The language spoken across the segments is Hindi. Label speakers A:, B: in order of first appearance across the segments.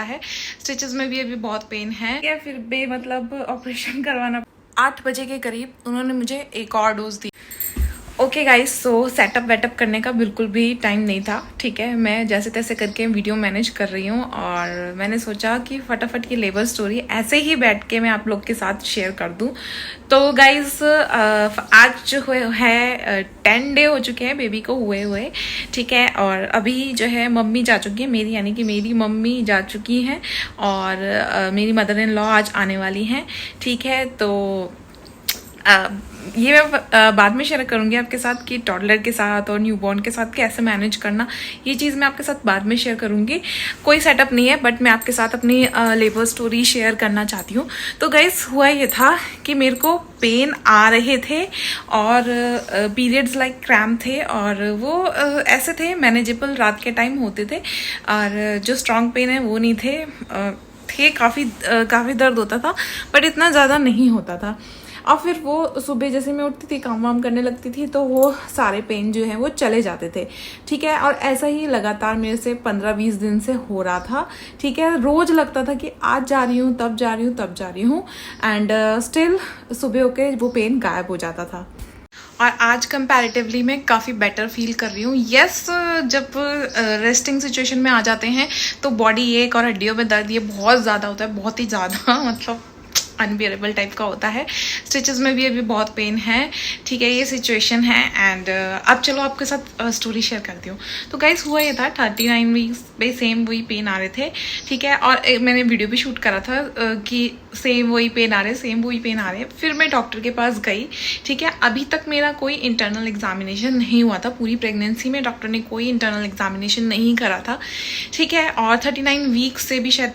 A: है। स्टिचेस में भी अभी बहुत पेन है या फिर मतलब ऑपरेशन करवाना। 8 बजे के करीब उन्होंने मुझे एक और डोज दी। ओके गाइस, सो सेटअप वेटअप करने का बिल्कुल भी टाइम नहीं था। ठीक है, मैं जैसे तैसे करके वीडियो मैनेज कर रही हूँ और मैंने सोचा कि फटाफट की लेबर स्टोरी ऐसे ही बैठ के मैं आप लोग के साथ शेयर कर दूँ। तो गाइस आज जो है 10 डे हो चुके हैं बेबी को हुए। ठीक है, और अभी जो है मम्मी जा चुकी है मेरी, यानी कि मेरी मम्मी जा चुकी हैं और मेरी मदर इन लॉ आज आने वाली हैं। ठीक है, तो ये मैं बाद में शेयर करूंगी आपके साथ कि टॉडलर के साथ और न्यूबॉर्न के साथ कैसे मैनेज करना, ये चीज़ मैं आपके साथ बाद में शेयर करूंगी। कोई सेटअप नहीं है, बट मैं आपके साथ अपनी लेबर स्टोरी शेयर करना चाहती हूँ। तो गाइस हुआ ये था कि मेरे को पेन आ रहे थे और पीरियड्स लाइक क्रैम्प थे और वो ऐसे थे मैनेजेबल, रात के टाइम होते थे और जो स्ट्रॉन्ग पेन है वो नहीं थे काफ़ी दर्द होता था, बट इतना ज़्यादा नहीं होता था। और फिर वो सुबह जैसे मैं उठती थी, काम वाम करने लगती थी, तो वो सारे पेन जो हैं वो चले जाते थे। ठीक है, और ऐसा ही लगातार मेरे से 15-20 दिन से हो रहा था। ठीक है, रोज लगता था कि आज जा रही हूँ, तब जा रही हूँ, तब जा रही हूँ, एंड स्टिल सुबह होके वो पेन गायब हो जाता था। और आज कंपैरेटिवली मैं काफ़ी बेटर फील कर रही हूँ। यस, जब रेस्टिंग सिचुएशन में आ जाते हैं तो बॉडी एक और हड्डियों में दर्द ये बहुत ज़्यादा होता है, बहुत ही ज़्यादा मतलब अनबियरेबल टाइप का होता है। स्टिचेस में भी अभी बहुत पेन है। ठीक है, ये सिचुएशन है एंड अब चलो आपके साथ स्टोरी शेयर करती हूँ। तो गाइस हुआ ये था 39 वीक्स पे सेम वही पेन आ रहे थे। ठीक है, और मैंने वीडियो भी शूट करा था कि सेम वही पेन आ रहे। फिर मैं डॉक्टर के पास गई। ठीक है, अभी तक मेरा कोई इंटरनल एग्जामिनेशन नहीं हुआ था। पूरी प्रेगनेंसी में डॉक्टर ने कोई इंटरनल एग्जामिनेशन नहीं करा था। ठीक है, और 39 वीक्स से भी शायद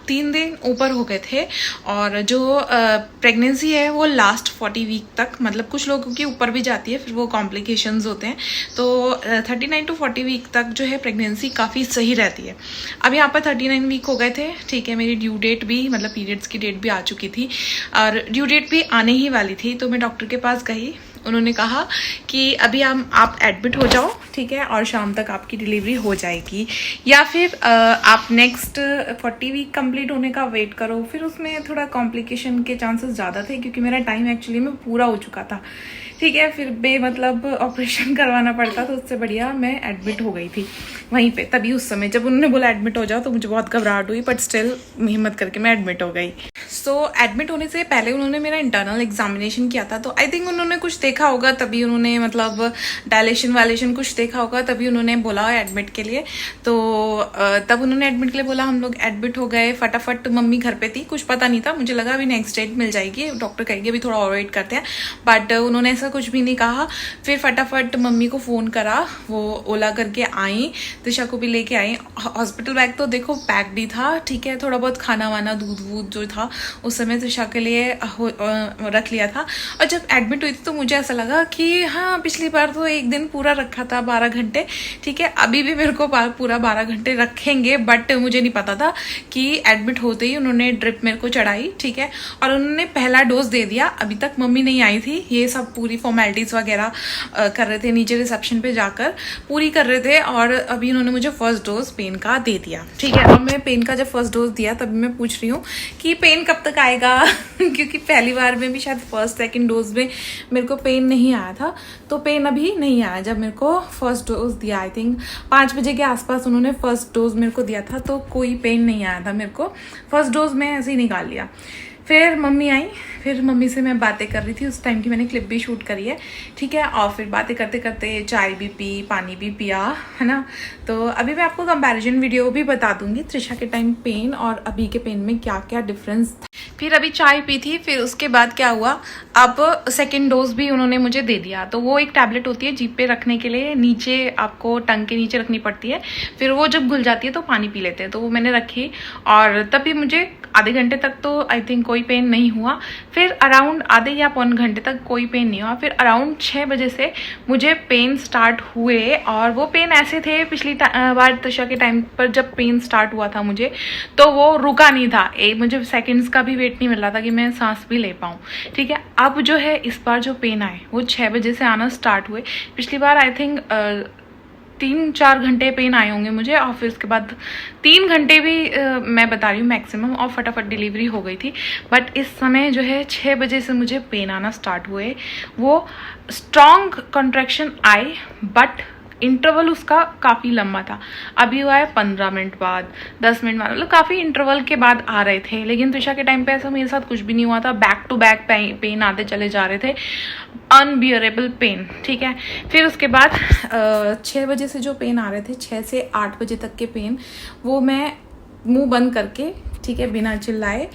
A: 3 दिन ऊपर हो गए थे। और जो प्रेगनेंसी है वो लास्ट 40 वीक तक, मतलब कुछ लोगों की ऊपर भी जाती है, फिर वो कॉम्प्लिकेशंस होते हैं। तो 39 to 40 वीक तक जो है प्रेगनेंसी काफ़ी सही रहती है। अब यहाँ पर 39 वीक हो गए थे। ठीक है, मेरी ड्यू डेट भी, मतलब पीरियड्स की डेट भी आ चुकी थी और ड्यू डेट भी आने ही वाली थी। तो मैं डॉक्टर के पास गई। उन्होंने कहा कि अभी आप एडमिट हो जाओ, ठीक है, और शाम तक आपकी डिलीवरी हो जाएगी, या फिर आप नेक्स्ट 40 वीक कंप्लीट होने का वेट करो। फिर उसमें थोड़ा कॉम्प्लिकेशन के चांसेस ज़्यादा थे क्योंकि मेरा टाइम एक्चुअली में पूरा हो चुका था। ठीक है, फिर मतलब ऑपरेशन करवाना पड़ता, तो उससे बढ़िया मैं एडमिट हो गई थी वहीं पे। तभी उस समय जब उन्होंने बोला एडमिट हो जाओ तो मुझे बहुत घबराहट हुई, बट स्टिल हिम्मत करके मैं एडमिट हो गई। सो एडमिट होने से पहले उन्होंने मेरा इंटरनल एग्जामिनेशन किया था। तो आई थिंक उन्होंने कुछ देखा होगा, तभी उन्होंने मतलब डायलेशन वायलेशन कुछ देखा होगा, तभी उन्होंने बोला एडमिट के लिए। तो तब उन्होंने एडमिट के लिए बोला, हम लोग एडमिट हो गए फटाफट। मम्मी घर पे थी, कुछ पता नहीं था, मुझे लगा अभी नेक्स्ट डेट मिल जाएगी, डॉक्टर कहेंगे अभी थोड़ा और वेट करते हैं, बट उन्होंने ऐसा कुछ भी नहीं कहा। फिर फटाफट मम्मी को फ़ोन करा, वो ओला करके आई, दिशा को भी लेके आई। हॉस्पिटल बैग तो देखो पैक्ड ही था। ठीक है, थोड़ा बहुत खाना वाना दूध वूध जो था उस समय दिशा के लिए रख लिया था। और जब एडमिट हुई थी तो मुझे ऐसा लगा कि हाँ, पिछली बार तो एक दिन पूरा रखा था 12 घंटे। ठीक है, अभी भी मेरे को पूरा 12 घंटे रखेंगे, बट मुझे नहीं पता था कि एडमिट होते ही उन्होंने ड्रिप मेरे को चढ़ाई। ठीक है, और उन्होंने पहला डोज दे दिया। अभी तक मम्मी नहीं आई थी, ये सब पूरी फॉर्मेलिटीज वगैरह कर रहे थे, नीचे रिसेप्शन पे जाकर पूरी कर रहे थे। और अभी उन्होंने मुझे फर्स्ट डोज पेन का दे दिया। ठीक है, और मैं पेन का जब फर्स्ट डोज दिया तभी मैं पूछ रही हूँ कि पेन कब तक आएगा क्योंकि पहली बार में भी शायद फर्स्ट सेकंड डोज में मेरे को पेन नहीं आया था, तो पेन अभी नहीं आया। जब मेरे को फर्स्ट डोज दिया, आई थिंक 5 बजे के आसपास उन्होंने फर्स्ट डोज मेरे को दिया था, तो कोई पेन नहीं आया था मेरे को। फर्स्ट डोज में ऐसे ही निकाल लिया। फिर मम्मी आई, फिर मम्मी से मैं बातें कर रही थी, उस टाइम की मैंने क्लिप भी शूट करी है। ठीक है, और फिर बातें करते करते चाय भी पी, पानी भी पिया, है ना। तो अभी मैं आपको कंपैरिजन वीडियो भी बता दूंगी त्रिशा के टाइम पेन और अभी के पेन में क्या क्या डिफरेंस था। फिर अभी चाय पी थी, फिर उसके बाद क्या हुआ, अब सेकेंड डोज भी उन्होंने मुझे दे दिया। तो वो एक टैबलेट होती है जीभ पे रखने के लिए, नीचे आपको टंग के नीचे रखनी पड़ती है, फिर वो जब घुल जाती है तो पानी पी लेते हैं। तो वो मैंने रखी और तभी मुझे आधे घंटे तक तो आई थिंक कोई पेन नहीं हुआ। फिर अराउंड आधे या पौन घंटे तक कोई पेन नहीं हुआ। फिर अराउंड 6 बजे से मुझे पेन स्टार्ट हुए, और वो पेन ऐसे थे पिछली बार त्रिशा के टाइम पर जब पेन स्टार्ट हुआ था मुझे, तो वो रुका नहीं था। मुझे सेकंड्स का भी वेट नहीं मिल रहा था कि मैं सांस भी ले पाऊँ। ठीक है, अब जो है इस बार जो पेन आए वो 6 बजे से आना स्टार्ट हुए। पिछली बार आई थिंक 3-4 घंटे पेन आए होंगे मुझे, और फिर उसके बाद 3 घंटे भी मैं बता रही हूँ मैक्सिमम, और फटाफट डिलीवरी हो गई थी। बट इस समय जो है 6 बजे से मुझे पेन आना स्टार्ट हुए। वो स्ट्रॉन्ग कॉन्ट्रैक्शन आए, बट इंटरवल उसका काफ़ी लंबा था। अभी हुआ है 15 मिनट बाद, 10 मिनट बाद, मतलब काफ़ी इंटरवल के बाद आ रहे थे। लेकिन त्रिशा के टाइम पे ऐसा मेरे साथ कुछ भी नहीं हुआ था, बैक टू बैक पेन आते चले जा रहे थे, अनबियरेबल पेन। ठीक है, फिर उसके बाद 6 बजे से जो पेन आ रहे थे, 6 से 8 बजे तक के पेन, वो मैं मुंह बंद करके, ठीक है, बिना चिल्लाए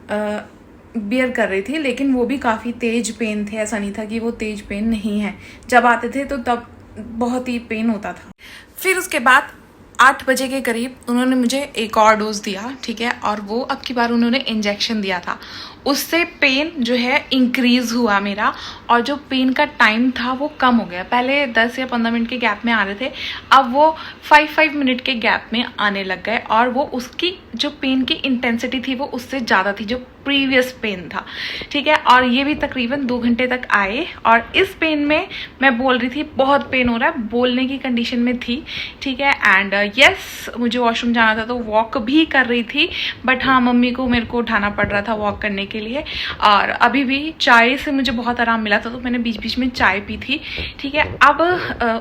A: बियर कर रही थी। लेकिन वो भी काफ़ी तेज पेन थे, ऐसा नहीं था कि वो तेज पेन नहीं है। जब आते थे तो तब बहुत ही पेन होता था। फिर उसके बाद 8 बजे के करीब उन्होंने मुझे एक और डोज दिया, ठीक है, और वो अब की बार उन्होंने इंजेक्शन दिया था। उससे पेन जो है इंक्रीज हुआ मेरा, और जो पेन का टाइम था वो कम हो गया। पहले 10 या 15 मिनट के गैप में आ रहे थे, अब वो 5 मिनट के गैप में आने लग गए, और वो उसकी जो पेन की इंटेंसिटी थी वो उससे ज़्यादा थी जो प्रीवियस पेन था। ठीक है, और ये भी तकरीबन 2 घंटे तक आए। और इस पेन में मैं बोल रही थी बहुत पेन हो रहा है, बोलने की कंडीशन में थी। ठीक है, एंड यस, मुझे वॉशरूम जाना था तो वॉक भी कर रही थी, बट हाँ, मम्मी को मेरे को उठाना पड़ रहा था वॉक करने के लिए। और अभी भी चाय से मुझे बहुत आराम मिला था, तो मैंने बीच बीच में चाय पी थी। ठीक है, अब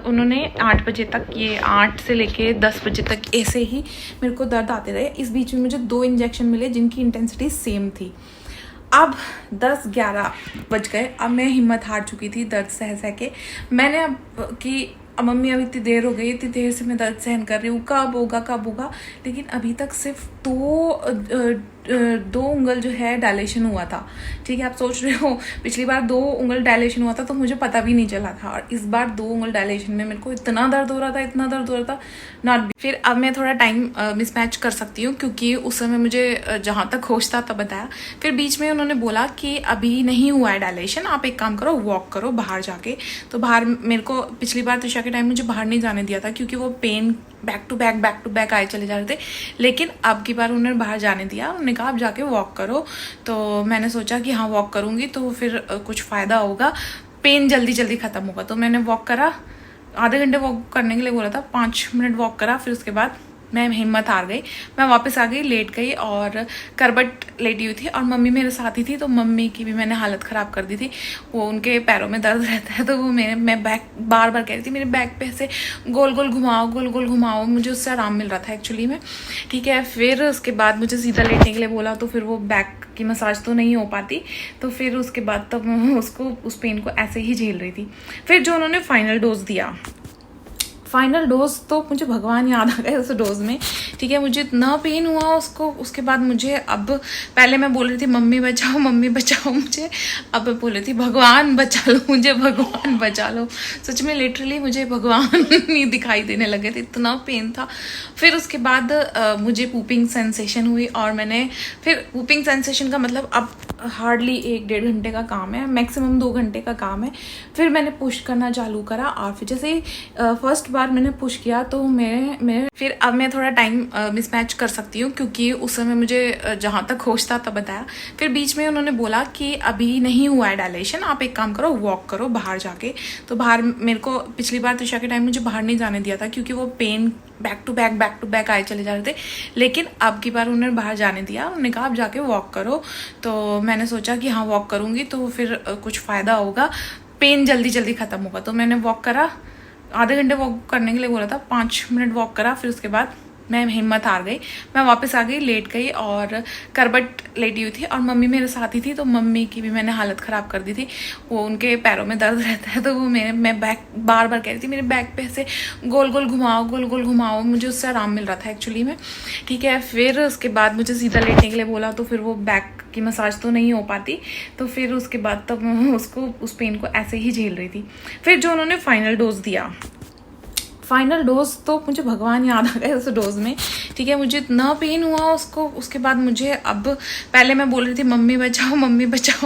A: उन्होंने 8 बजे तक, ये 8 से लेके 10 बजे तक ऐसे ही मेरे को दर्द आते रहे। इस बीच में मुझे 2 इंजेक्शन मिले जिनकी इंटेंसिटी सेम थी। अब 10-11 बज गए, अब मैं हिम्मत हार चुकी थी दर्द सह के। मैंने अब कि मम्मी अब इतनी देर हो गई, इतनी देर से मैं दर्द सहन कर रही हूँ, कब होगा। लेकिन अभी तक सिर्फ 2 उंगल जो है डायलेशन हुआ था। ठीक है, आप सोच रहे हो पिछली बार 2 उंगल डायलेशन हुआ था तो मुझे पता भी नहीं चला था, और इस बार 2 उंगल डायलेशन में मेरे को इतना दर्द हो रहा था नॉट। फिर अब मैं थोड़ा टाइम मिसमैच कर सकती हूँ, क्योंकि उस समय मुझे जहाँ तक होश था तब बताया। फिर बीच में उन्होंने बोला कि अभी नहीं हुआ है डायलेशन, आप एक काम करो, वॉक करो बाहर जाके। तो बाहर मेरे को पिछली बार त्रिशा के टाइम मुझे बाहर नहीं जाने दिया था, क्योंकि वो पेन बैक टू बैक आए चले जा रहे थे। लेकिन अब की बार उन्होंने बाहर जाने दिया, उन्होंने कहा आप जाके वॉक करो। तो मैंने सोचा कि हाँ, वॉक करूँगी तो फिर कुछ फ़ायदा होगा, पेन जल्दी खत्म होगा। तो मैंने वॉक करा, आधे घंटे वॉक करने के लिए बोला था, 5 मिनट वॉक करा। फिर उसके बाद मैं हिम्मत हार गई, मैं वापस आ गई, लेट गई और करबट लेटी हुई थी, और मम्मी मेरे साथ ही थी। तो मम्मी की भी मैंने हालत ख़राब कर दी थी, वो उनके पैरों में दर्द रहता है, तो वो मैं बैक बार कह रही थी मेरे बैक पे ऐसे गोल गोल घुमाओ, मुझे उससे आराम मिल रहा था एक्चुअली में। ठीक है, फिर उसके बाद मुझे सीधा लेटने के लिए बोला, तो फिर वो बैक की मसाज तो नहीं हो पाती, तो फिर उसके बाद तब उस पेन को ऐसे ही झेल रही थी। फिर जो उन्होंने फाइनल डोज दिया, फाइनल डोज तो मुझे भगवान याद आ गए उस डोज में। ठीक है, मुझे इतना पेन हुआ उसके बाद मुझे, अब पहले मैं बोल रही थी मम्मी बचाओ मुझे, अब मैं बोल रही थी भगवान बचा लो। सच में लिटरली मुझे भगवान नहीं दिखाई देने लगे थे, इतना पेन था। फिर उसके बाद मुझे पूपिंग सेंसेशन हुई, और मैंने फिर पूपिंग सेंसेशन का मतलब अब हार्डली 1-1.5 घंटे का काम है, मैक्सिमम 2 घंटे का काम है। फिर मैंने पुश करना चालू करा, और फिर जैसे ही फर्स्ट बार मैंने पुश किया तो मैं फिर अब मैं थोड़ा टाइम मिसमैच कर सकती हूँ, क्योंकि उस समय मुझे जहाँ तक होश था तब बताया। फिर बीच में उन्होंने बोला कि अभी नहीं हुआ है डायलेशन, आप एक काम करो, वॉक करो बाहर जाके। तो बाहर मेरे को पिछली बार त्रिशा के टाइम मुझे बाहर नहीं जाने दिया था, क्योंकि वो पेन बैक टू बैक आए चले जा रहे थे। लेकिन अब की बार उन्होंने बाहर जाने दिया, उन्होंने कहा आप जाके वॉक करो। तो मैंने सोचा कि हाँ, वॉक करूँगी तो फिर कुछ फ़ायदा होगा, पेन जल्दी खत्म होगा। तो मैंने वॉक करा, आधे घंटे वॉक करने के लिए बोला था, 5 मिनट वॉक करा। फिर उसके बाद मैं हिम्मत हार गई, मैं वापस आ गई, लेट गई और करबट लेटी हुई थी, और मम्मी मेरे साथ ही थी। तो मम्मी की भी मैंने हालत ख़राब कर दी थी, वो उनके पैरों में दर्द रहता है, तो वो मैं बैक बार कह रही थी मेरे बैक पे ऐसे गोल गोल घुमाओ, मुझे उससे आराम मिल रहा था एक्चुअली में। ठीक है, फिर उसके बाद मुझे सीधा लेटने के लिए बोला, तो फिर वो बैक की मसाज तो नहीं हो पाती, तो फिर उसके बाद तब उस पेन को ऐसे ही झेल रही थी। फिर जो उन्होंने फाइनल डोज दिया, फाइनल डोज तो मुझे भगवान याद आ गए उस डोज में। ठीक है, मुझे इतना पेन हुआ उसके बाद मुझे, अब पहले मैं बोल रही थी मम्मी बचाओ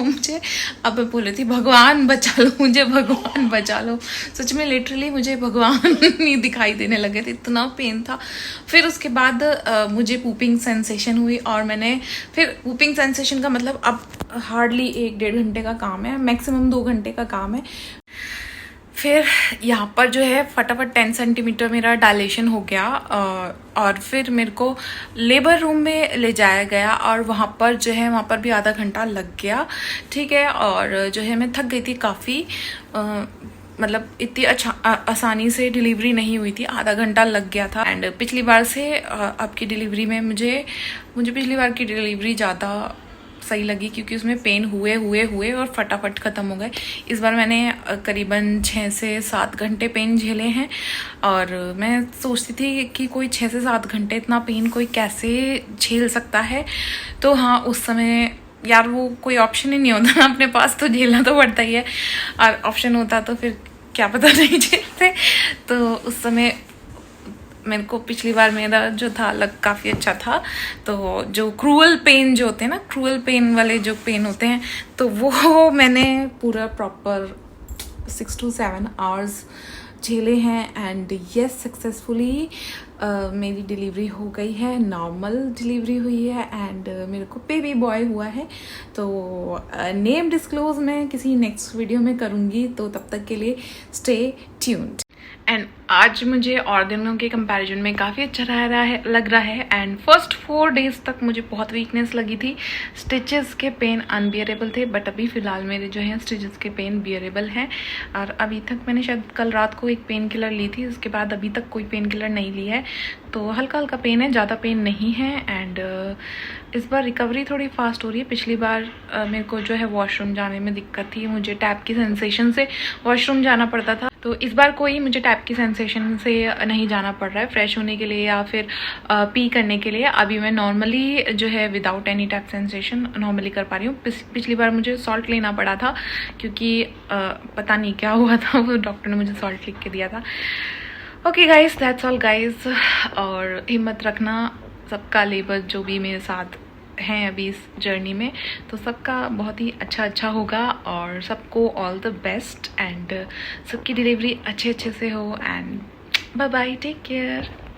A: मुझे, अब मैं बोल रही थी भगवान बचा लो। सच में लिटरली मुझे भगवान नहीं दिखाई देने लगे थे, इतना पेन था। फिर उसके बाद मुझे पूपिंग सेंसेशन हुई, और मैंने फिर पूपिंग सेंसेशन का मतलब अब हार्डली 1-1.5 घंटे का काम है, मैक्सिमम 2 घंटे का काम है। फिर यहाँ पर जो है फटाफट 10 सेंटीमीटर मेरा डायलेशन हो गया और फिर मेरे को लेबर रूम में ले जाया गया और वहाँ पर जो है वहाँ पर भी आधा घंटा लग गया, ठीक है। और जो है मैं थक गई थी काफ़ी, मतलब इतनी आसानी से डिलीवरी नहीं हुई थी, आधा घंटा लग गया था। एंड पिछली बार से आपकी डिलीवरी में मुझे पिछली बार की डिलीवरी ज़्यादा सही लगी क्योंकि उसमें पेन हुए और फटाफट ख़त्म हो गए। इस बार मैंने करीबन 6 से 7 घंटे पेन झेले हैं और मैं सोचती थी कि कोई 6 से 7 घंटे इतना पेन कोई कैसे झेल सकता है। तो हाँ, उस समय यार वो कोई ऑप्शन ही नहीं होता ना अपने पास, तो झेलना तो पड़ता ही है, और ऑप्शन होता तो फिर क्या पता नहीं झेलते। तो उस समय मेरे को पिछली बार मेरा जो था लग काफ़ी अच्छा था। तो जो क्रूअल पेन जो होते हैं ना, क्रूअल पेन वाले जो पेन होते हैं, तो वो मैंने पूरा प्रॉपर 6 to 7 आवर्स झेले हैं। एंड यस, सक्सेसफुली मेरी डिलीवरी हो गई है, नॉर्मल डिलीवरी हुई है एंड मेरे को बेबी बॉय हुआ है। तो नेम डिस्क्लोज मैं किसी नेक्स्ट वीडियो में करूँगी, तो तब तक के लिए स्टे ट्यून्ड। एंड आज मुझे और दिनों के कंपैरिजन में काफ़ी अच्छा लग रहा है। एंड फर्स्ट 4 डेज तक मुझे बहुत वीकनेस लगी थी, स्टिचेस के पेन अनबियरेबल थे, बट अभी फ़िलहाल मेरे जो हैं स्टिचेस के पेन बियरेबल हैं। और अभी तक मैंने शायद कल रात को एक पेन किलर ली थी, उसके बाद अभी तक कोई पेन किलर नहीं ली है, तो हल्का हल्का पेन है, ज़्यादा पेन नहीं है। एंड इस बार रिकवरी थोड़ी फास्ट हो रही है। पिछली बार मेरे को जो है वॉशरूम जाने में दिक्कत थी, मुझे टैप की सेंसेशन से वॉशरूम जाना पड़ता था। तो इस बार कोई मुझे टैप की सेंसेशन से नहीं जाना पड़ रहा है फ्रेश होने के लिए या फिर पी करने के लिए। अभी मैं नॉर्मली जो है without any tap sensation normally कर पा रही हूँ। पिछली बार मुझे सॉल्ट लेना पड़ा था क्योंकि पता नहीं क्या हुआ था, वो डॉक्टर ने मुझे सॉल्ट लिख के दिया था। Okay guys, that's all guys. और हिम्मत रखना, सबका लेबर जो भी मेरे साथ हैं अभी इस जर्नी में, तो सबका बहुत ही अच्छा होगा और सबको ऑल द बेस्ट। एंड सबकी डिलीवरी अच्छे से हो। And bye bye, take care.